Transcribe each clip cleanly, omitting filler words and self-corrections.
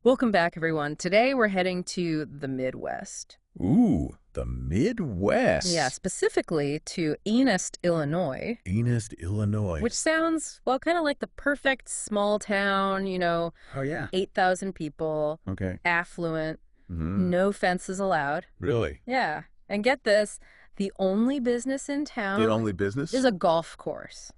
Welcome back, everyone. Today we're heading to the Midwest. Ooh, the Midwest. Yeah, specifically to Ennis, Illinois. Ennis, Illinois. Which sounds, well, kind of like the perfect small town, Oh, yeah. 8,000 people, Okay. affluent, Mm-hmm. no fences allowed. Really? Yeah. And get this, the only business in town The only business? is a golf course.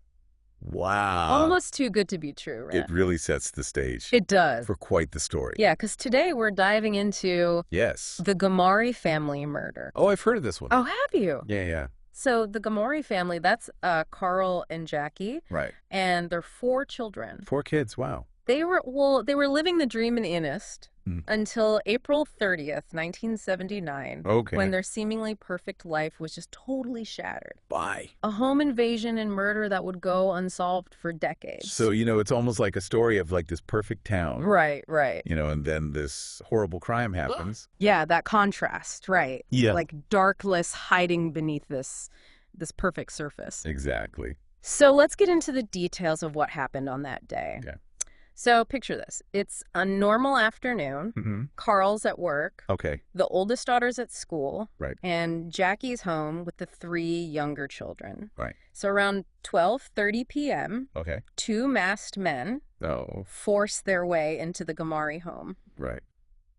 Wow. Almost too good to be true, right? It really sets the stage. It does. For quite the story. Yeah, because today we're diving into Yes. the Gamari family murder. Oh, I've heard of this one. Oh, have you? Yeah. So the Gamari family, that's Carl and Jackie, Right. and their 4 children. 4 kids. Wow. They were living the dream in Ennis until April 30th, 1979, Okay. when their seemingly perfect life was just totally shattered. Bye. A home invasion and murder that would go unsolved for decades. So, it's almost like a story of like this perfect town. Right. And then this horrible crime happens. Yeah, that contrast, right. Yeah. Like darkness hiding beneath this perfect surface. Exactly. So let's get into the details of what happened on that day. Okay. So picture this. It's a normal afternoon. Mm-hmm. Carl's at work. Okay. The oldest daughter's at school. Right. And Jackie's home with the 3 younger children. Right. So around 12:30 p.m., Okay. 2 masked men Oh, force their way into the Gamari home. right.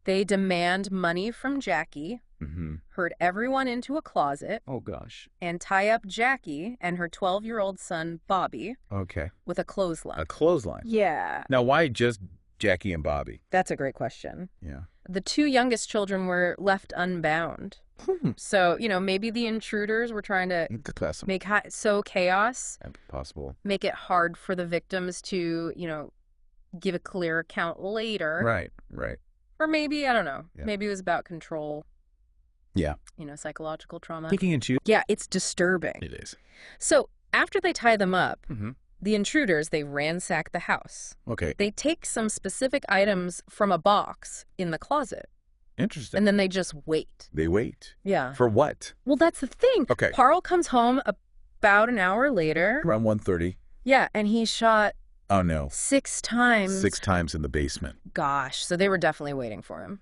They demand money from Jackie, Mm-hmm. herd everyone into a closet, Oh, gosh. and tie up Jackie and her 12-year-old son, Bobby, Okay. with a clothesline. A clothesline. Yeah, Now, why just Jackie and Bobby? that's a great question. Yeah. The 2 youngest children were left unbound. So, maybe the intruders were trying to Possible. make sow chaos, Possible. make it hard for the victims to, give a clear account later. Right. Or maybe, I don't know, Yeah. maybe it was about control. Yeah. Psychological trauma. Picking and choosing. Yeah, it's disturbing. It is. So after they tie them up, Mm-hmm. the intruders, they ransack the house. Okay. They take some specific items from a box in the closet, Interesting. and then they just wait. They wait. Yeah. For what? Well, that's the thing. Okay. Carl comes home about an hour later. Around 1:30. Yeah, and he's shot Oh, no. 6 times. 6 times in the basement. Gosh, so they were definitely waiting for him.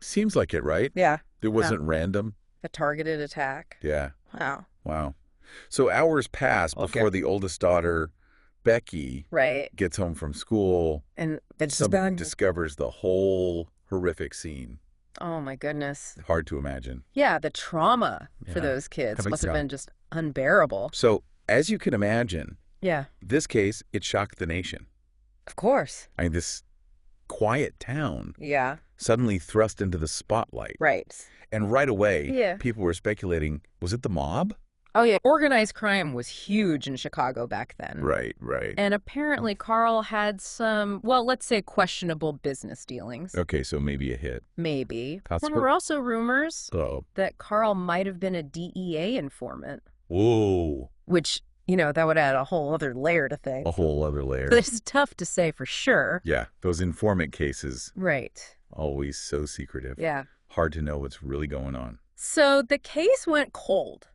Seems like it, right? Yeah. It wasn't random. A targeted attack. Yeah. Wow. So hours pass Okay. before the oldest daughter, Becky, Right. gets home from school. And it's just bad. Discovers the whole horrific scene. Oh, my goodness. Hard to imagine. Yeah, the trauma for Yeah. those kids Having must have trauma. been just unbearable. So, as you can imagine, Yeah, this case, it shocked the nation. of course. I mean, this quiet town Yeah, suddenly thrust into the spotlight. right. And right away, Yeah. people were speculating, was it the mob? Oh, yeah. Organized crime was huge in Chicago back then. Right. And apparently Carl had some, well, let's say questionable business dealings. Okay, so maybe a hit. Maybe. Possible. There were also rumors Oh. that Carl might have been a DEA informant, Whoa. which, that would add a whole other layer to things. A whole other layer. But it's tough to say for sure. Yeah, those informant cases, Right. always so secretive. Yeah. Hard to know what's really going on. So the case went cold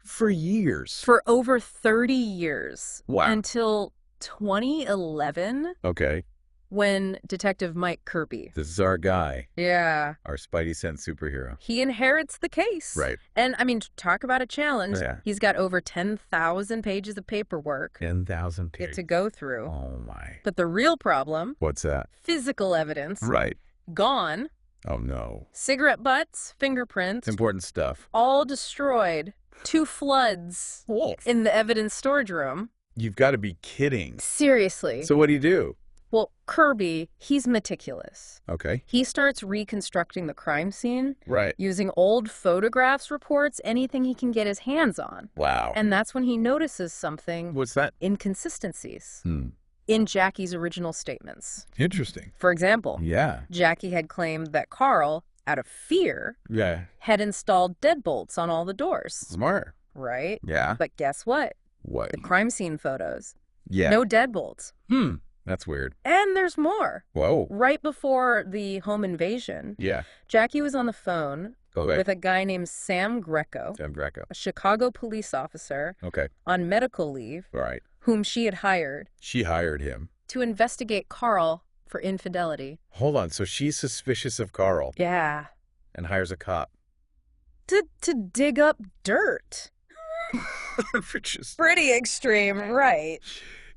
For years. for over 30 years. Wow. Until 2011, Okay, when Detective Mike Kirby. this is our guy, Yeah. our Spidey Sense superhero. He inherits the case. Right. And, talk about a challenge. Yeah. He's got over 10,000 pages of paperwork 10,000 pages. to go through. Oh, my. But the real problem, What's that? physical evidence, Right. gone. Oh, no. Cigarette butts, fingerprints, It's important stuff. all destroyed. 2 floods in the evidence storage room. You've got to be kidding. Seriously. So what do you do? Well, Kirby, he's meticulous. Okay. He starts reconstructing the crime scene Right. using old photographs, reports, anything he can get his hands on. Wow. And that's when he notices something, What's that? inconsistencies, in Jackie's original statements. Interesting. For example, Yeah. Jackie had claimed that Carl, out of fear, Yeah. had installed deadbolts on all the doors. Smart. Right? Yeah. But guess what? What? The crime scene photos. Yeah. No deadbolts. That's weird. And there's more. Whoa. Right before the home invasion, Yeah. Jackie was on the phone Okay. with a guy named Sam Greco, Sam Greco. a Chicago police officer Okay. on medical leave, All right. whom she had hired She hired him. to investigate Carl for infidelity. Hold on. So she's suspicious of Carl Yeah. and hires a cop. To dig up dirt. Which is... Pretty extreme, right?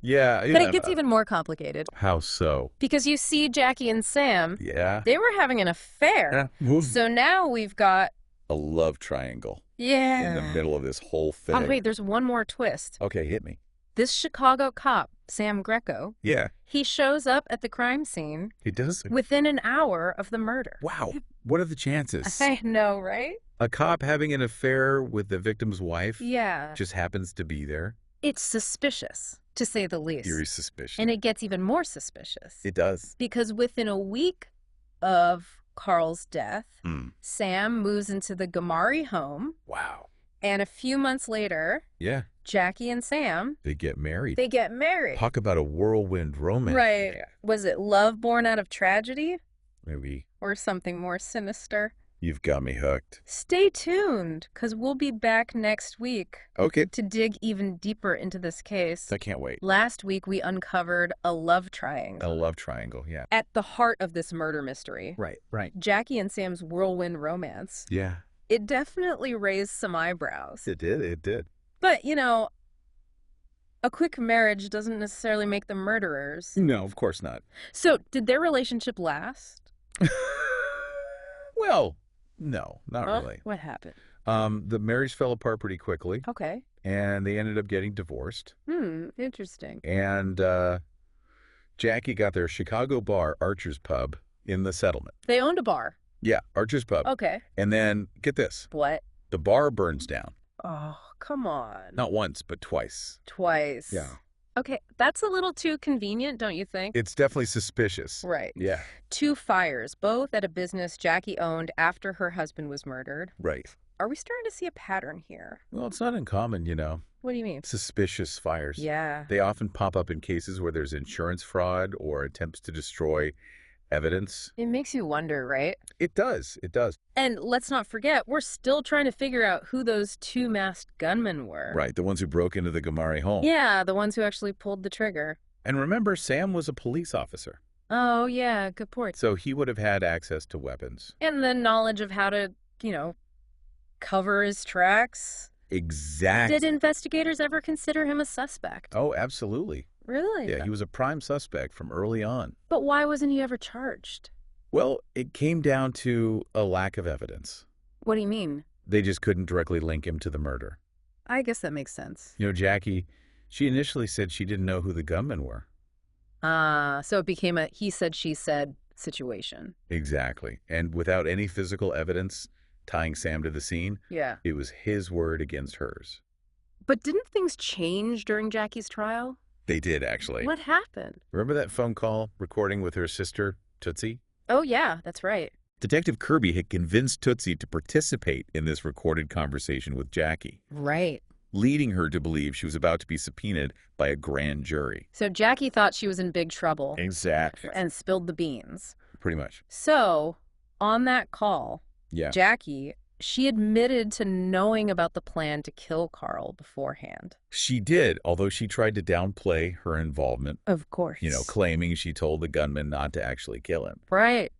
Yeah. But it gets even more complicated. How so? Because you see Jackie and Sam, Yeah. they were having an affair. So now we've got... a love triangle Yeah. in the middle of this whole thing. Oh, wait, there's one more twist. Okay, hit me. This Chicago cop, Sam Greco, Yeah. he shows up at the crime scene He does. within an hour of the murder. Wow. What are the chances? I know, right? A cop having an affair with the victim's wife Yeah. just happens to be there. It's suspicious, to say the least. Very suspicious. And it gets even more suspicious. It does. Because within a week of Carl's death, Mm. Sam moves into the Gamari home. Wow. And a few months later, Yeah. Jackie and Sam, They get married. they get married. Talk about a whirlwind romance. Right. Yeah. Was it love born out of tragedy Maybe. or something more sinister? You've got me hooked. Stay tuned, because we'll be back next week Okay. to dig even deeper into this case. I can't wait. Last week, we uncovered a love triangle A love triangle. Yeah. at the heart of this murder mystery. Right. Right. Jackie and Sam's whirlwind romance. Yeah. It definitely raised some eyebrows. It did. It did. But, you know, a quick marriage doesn't necessarily make them murderers. No, of course not. So, did their relationship last? Well, no, not really. What happened? The marriage fell apart pretty quickly, Okay. and they ended up getting divorced. Interesting. And Jackie got their Chicago bar, Archer's Pub, in the settlement. They owned a bar. Yeah, Archer's Pub. Okay. And then, get this, What? the bar burns down. Oh, come on. Not once, but twice. Twice. Yeah. Okay, that's a little too convenient, don't you think? It's definitely suspicious. Right. Yeah, 2 fires, both at a business Jackie owned after her husband was murdered. right. Are we starting to see a pattern here? Well, it's not uncommon, What do you mean? suspicious fires. Yeah. They often pop up in cases where there's insurance fraud or attempts to destroy evidence. It makes you wonder, right? It does. It does. And let's not forget, we're still trying to figure out who those 2 masked gunmen were. Right. The ones who broke into the Gamari home. Yeah, the ones who actually pulled the trigger. And remember, Sam was a police officer, Oh, yeah, good point. so he would have had access to weapons. And the knowledge of how to, cover his tracks. Exactly. Did investigators ever consider him a suspect? Oh, absolutely. Really? Yeah, he was a prime suspect from early on. But why wasn't he ever charged? Well, it came down to a lack of evidence. What do you mean? They just couldn't directly link him to the murder. I guess that makes sense. Jackie, she initially said she didn't know who the gunmen were. So it became a he said, she said situation. Exactly. And without any physical evidence tying Sam to the scene, Yeah. it was his word against hers. But didn't things change during Jackie's trial? They did, actually. What happened? Remember that phone call recording with her sister, Tootsie? Oh, yeah, that's right. Detective Kirby had convinced Tootsie to participate in this recorded conversation with Jackie, Right. leading her to believe she was about to be subpoenaed by a grand jury. So Jackie thought she was in big trouble Exactly. and spilled the beans. Pretty much. So on that call, Yeah. Jackie, she admitted to knowing about the plan to kill Carl beforehand. She did, although she tried to downplay her involvement, Of course. claiming she told the gunman not to actually kill him. Right.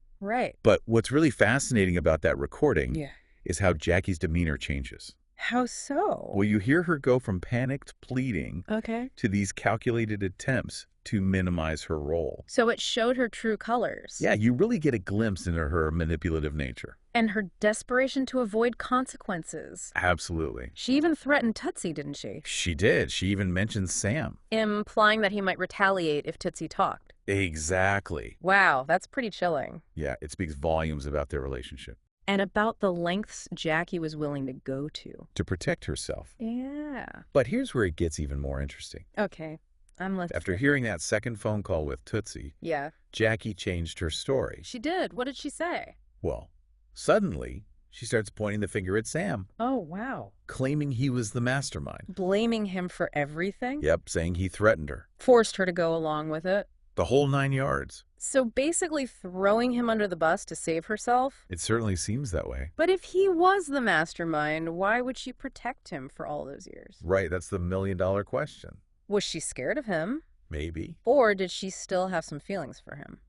But what's really fascinating about that recording Yeah. is how Jackie's demeanor changes. How so? Well, you hear her go from panicked pleading Okay. to these calculated attempts to minimize her role. So it showed her true colors. Yeah, you really get a glimpse into her manipulative nature. And her desperation to avoid consequences. Absolutely. She even threatened Tootsie, didn't she? She did. She even mentioned Sam. Implying that he might retaliate if Tootsie talked. Exactly. Wow, that's pretty chilling. Yeah, it speaks volumes about their relationship. And about the lengths Jackie was willing to go to. To protect herself. Yeah. But here's where it gets even more interesting. Okay. I'm listening. After hearing that second phone call with Tootsie, Yeah. Jackie changed her story. She did. What did she say? Well, suddenly, she starts pointing the finger at Sam, Oh, wow. claiming he was the mastermind. Blaming him for everything? Yep, saying he threatened her. Forced her to go along with it? The whole 9 yards. So basically throwing him under the bus to save herself? It certainly seems that way. But if he was the mastermind, why would she protect him for all those years? Right, that's the million-dollar question. Was she scared of him? Maybe. Or did she still have some feelings for him?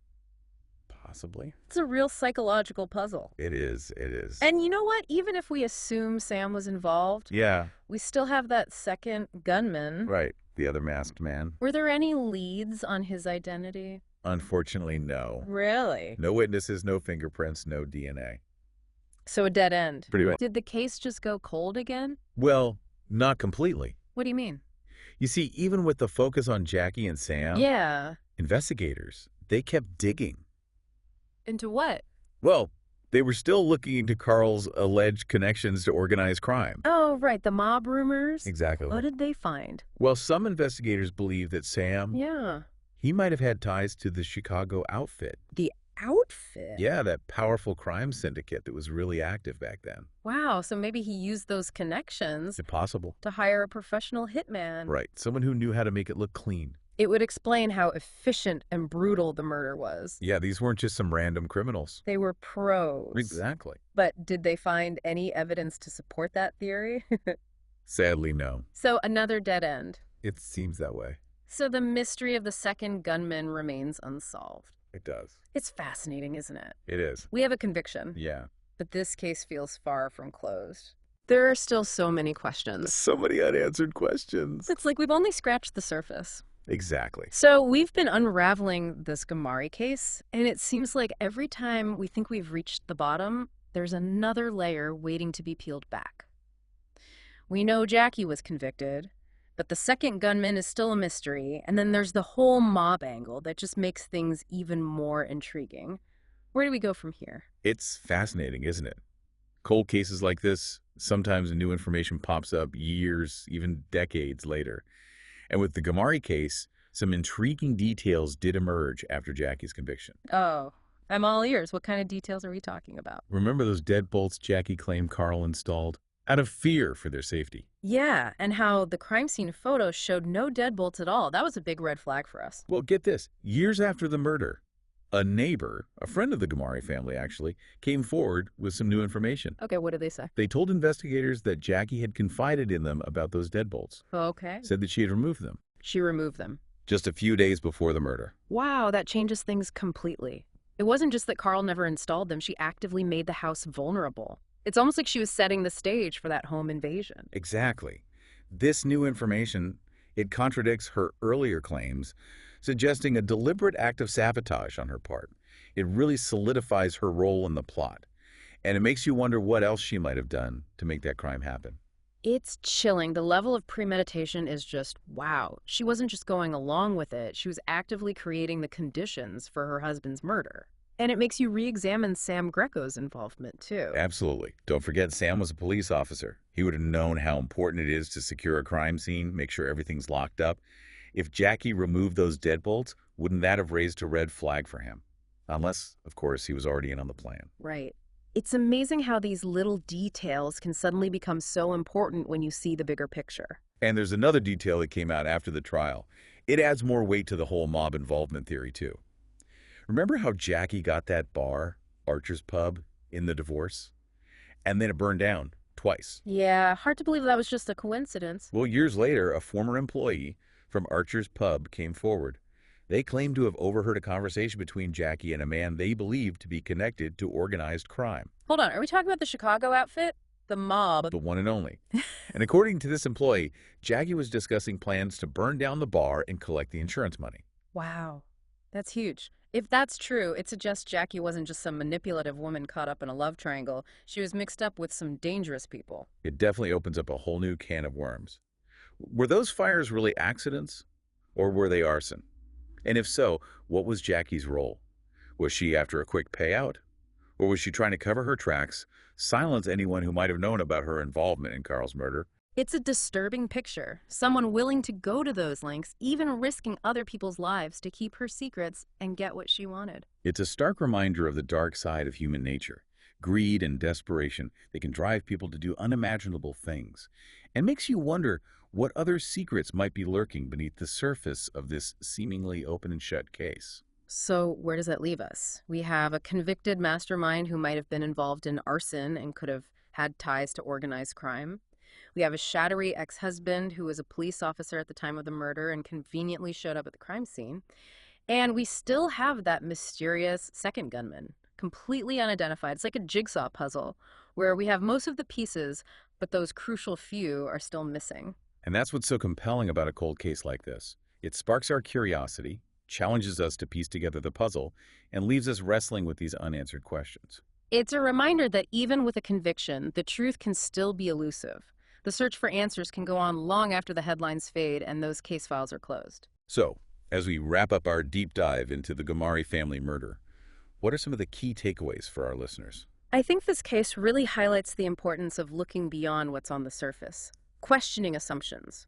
Possibly. It's a real psychological puzzle. It is. It is. And you know what? Even if we assume Sam was involved, Yeah. we still have that second gunman. Right. The other masked man. Were there any leads on his identity? Unfortunately, no. Really? No witnesses, no fingerprints, no DNA. So a dead end. Pretty much. Did the case just go cold again? Well, not completely. What do you mean? You see, even with the focus on Jackie and Sam, Yeah. investigators, they kept digging. Into what? Well, they were still looking into Carl's alleged connections to organized crime. Oh, right. The mob rumors? Exactly. What did they find? Well, some investigators believe that Sam, Yeah. he might have had ties to the Chicago outfit. The outfit? Yeah, that powerful crime syndicate that was really active back then. Wow. So maybe he used those connections Is it possible? to hire a professional hitman. Right. Someone who knew how to make it look clean. It would explain how efficient and brutal the murder was. Yeah, these weren't just some random criminals. They were pros. Exactly. But did they find any evidence to support that theory? Sadly, no. So another dead end. It seems that way. So the mystery of the second gunman remains unsolved. It does. It's fascinating, isn't it? It is. We have a conviction, Yeah. but this case feels far from closed. There are still so many questions. So many unanswered questions. It's like we've only scratched the surface. Exactly. So we've been unraveling this Gamari case, and it seems like every time we think we've reached the bottom, there's another layer waiting to be peeled back. We know Jackie was convicted, but the second gunman is still a mystery, and then there's the whole mob angle that just makes things even more intriguing. Where do we go from here? It's fascinating, isn't it? Cold cases like this, sometimes new information pops up years, even decades later. And with the Gamari case, some intriguing details did emerge after Jackie's conviction. Oh, I'm all ears. What kind of details are we talking about? Remember those deadbolts Jackie claimed Carl installed? Out of fear for their safety. Yeah, and how the crime scene photos showed no deadbolts at all. That was a big red flag for us. Well, get this. Years after the murder, a neighbor, a friend of the Gamari family actually, came forward with some new information. Okay, what did they say? They told investigators that Jackie had confided in them about those deadbolts. Okay. Said that she had removed them. She removed them. Just a few days before the murder. Wow, that changes things completely. It wasn't just that Carl never installed them, she actively made the house vulnerable. It's almost like she was setting the stage for that home invasion. Exactly. This new information, it contradicts her earlier claims, suggesting a deliberate act of sabotage on her part. It really solidifies her role in the plot, and it makes you wonder what else she might have done to make that crime happen. It's chilling. The level of premeditation is just wow. She wasn't just going along with it, she was actively creating the conditions for her husband's murder. And it makes you re-examine Sam Greco's involvement, too. Absolutely. Don't forget, Sam was a police officer. He would have known how important it is to secure a crime scene, make sure everything's locked up. If Jackie removed those deadbolts, wouldn't that have raised a red flag for him? Unless, of course, he was already in on the plan. Right. It's amazing how these little details can suddenly become so important when you see the bigger picture. And there's another detail that came out after the trial. It adds more weight to the whole mob involvement theory, too. Remember how Jackie got that bar, Archer's Pub, in the divorce? And then it burned down twice. Yeah, hard to believe that was just a coincidence. Well, years later, a former employee from Archer's Pub came forward. They claimed to have overheard a conversation between Jackie and a man they believed to be connected to organized crime. Hold on, are we talking about the Chicago outfit? The mob. The one and only. And according to this employee, Jackie was discussing plans to burn down the bar and collect the insurance money. Wow, that's huge. If that's true, it suggests Jackie wasn't just some manipulative woman caught up in a love triangle. She was mixed up with some dangerous people. It definitely opens up a whole new can of worms. Were those fires really accidents, or were they arson? And if so, what was Jackie's role? Was she after a quick payout? Or was she trying to cover her tracks, silence anyone who might have known about her involvement in Carl's murder? It's a disturbing picture. Someone willing to go to those lengths, even risking other people's lives to keep her secrets and get what she wanted. It's a stark reminder of the dark side of human nature. Greed and desperation, they can drive people to do unimaginable things, and makes you wonder what other secrets might be lurking beneath the surface of this seemingly open and shut case. So where does that leave us? We have a convicted mastermind who might have been involved in arson and could have had ties to organized crime. We have a shadowy ex-husband who was a police officer at the time of the murder and conveniently showed up at the crime scene. And we still have that mysterious second gunman, completely unidentified. It's like a jigsaw puzzle where we have most of the pieces, but those crucial few are still missing. And that's what's so compelling about a cold case like this. It sparks our curiosity, challenges us to piece together the puzzle, and leaves us wrestling with these unanswered questions. It's a reminder that even with a conviction, the truth can still be elusive. The search for answers can go on long after the headlines fade and those case files are closed. So, as we wrap up our deep dive into the Gamari family murder, what are some of the key takeaways for our listeners? I think this case really highlights the importance of looking beyond what's on the surface, questioning assumptions,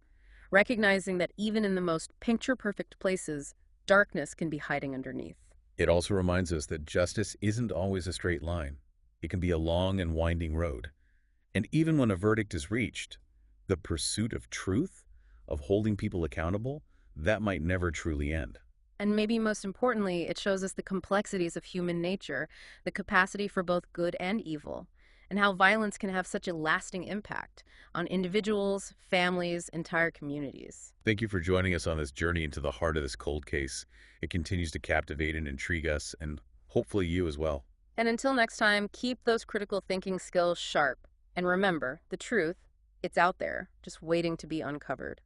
recognizing that even in the most picture-perfect places, darkness can be hiding underneath. It also reminds us that justice isn't always a straight line. It can be a long and winding road. And even when a verdict is reached, the pursuit of truth, of holding people accountable, that might never truly end. And maybe most importantly, it shows us the complexities of human nature, the capacity for both good and evil, and how violence can have such a lasting impact on individuals, families, entire communities. Thank you for joining us on this journey into the heart of this cold case. It continues to captivate and intrigue us, and hopefully you as well. And until next time, keep those critical thinking skills sharp. And remember, the truth, it's out there, just waiting to be uncovered.